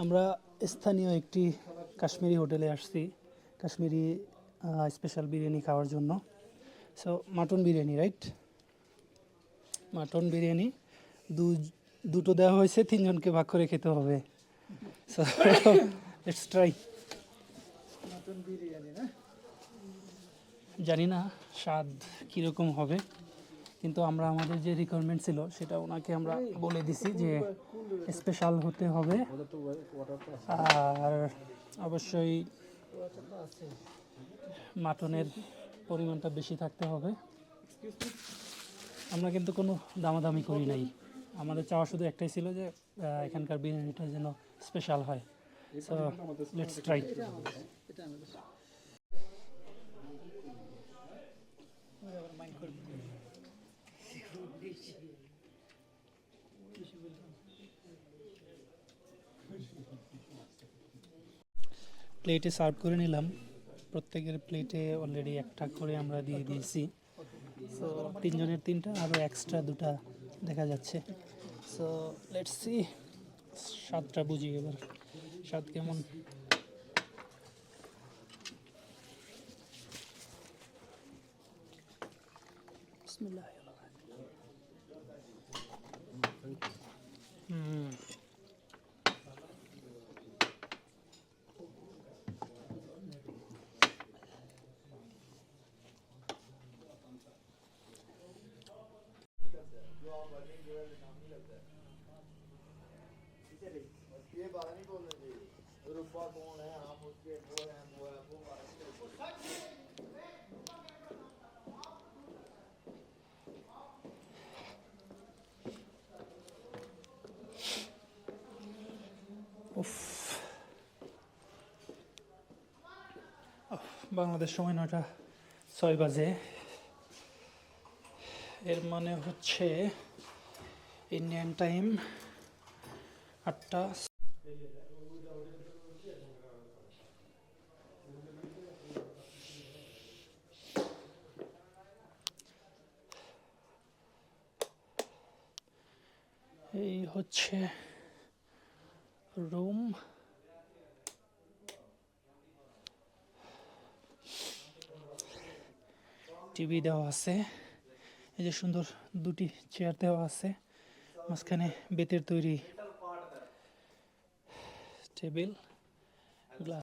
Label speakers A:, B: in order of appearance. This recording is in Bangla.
A: আমরা স্থানীয় একটি কাশ্মীরি হোটেলে আসছি কাশ্মীরি স্পেশাল বিরিয়ানি খাওয়ার জন্য। So mutton biryani, right? Mutton biryani দুটো দেওয়া হয়েছে, তিনজনকে ভাগ করে খেতে হবে। So let's try. Mutton biryani না, জানি না স্বাদ কীরকম হবে, কিন্তু আমরা আমাদের যে রিকোয়ারমেন্ট ছিল সেটা ওনাকে আমরা বলে দিছি যে স্পেশাল হতে হবে, আর অবশ্যই মাটনের পরিমাণটা বেশি থাকতে হবে। আমরা কিন্তু কোনো দামাদামি করি নাই, আমাদের চাওয়া শুধু একটাই ছিল যে এখানকার বিরিয়ানিটা যেন স্পেশাল হয়। So let's try. প্লেটে সার্ভ করে নিলাম, প্রত্যেকের প্লেটে অলরেডি একটা করে আমরা দিয়ে দিয়েছি। সো তিনজনের তিনটা, আরও এক্সট্রা দুটা দেখা যাচ্ছে। সো লেটস সি, স্বাদটা বুঝি এবার স্বাদ কেমন। বিসমিল্লাহ। ये बात नहीं बोलने दी, रूपा कौन है, हम उसके वो हैं, वो है, वो উফ, বাংলাদেশ সময় 9টা 6 বাজে, এর মানে হচ্ছে ইন্ডিয়ান টাইম 8টা। এই হচ্ছে রুম, টিভি দেওয়া আছে, এই যে সুন্দর দুটি চেয়ার দেওয়া আছে, মাঝখানে বেতের তৈরি টেবিল।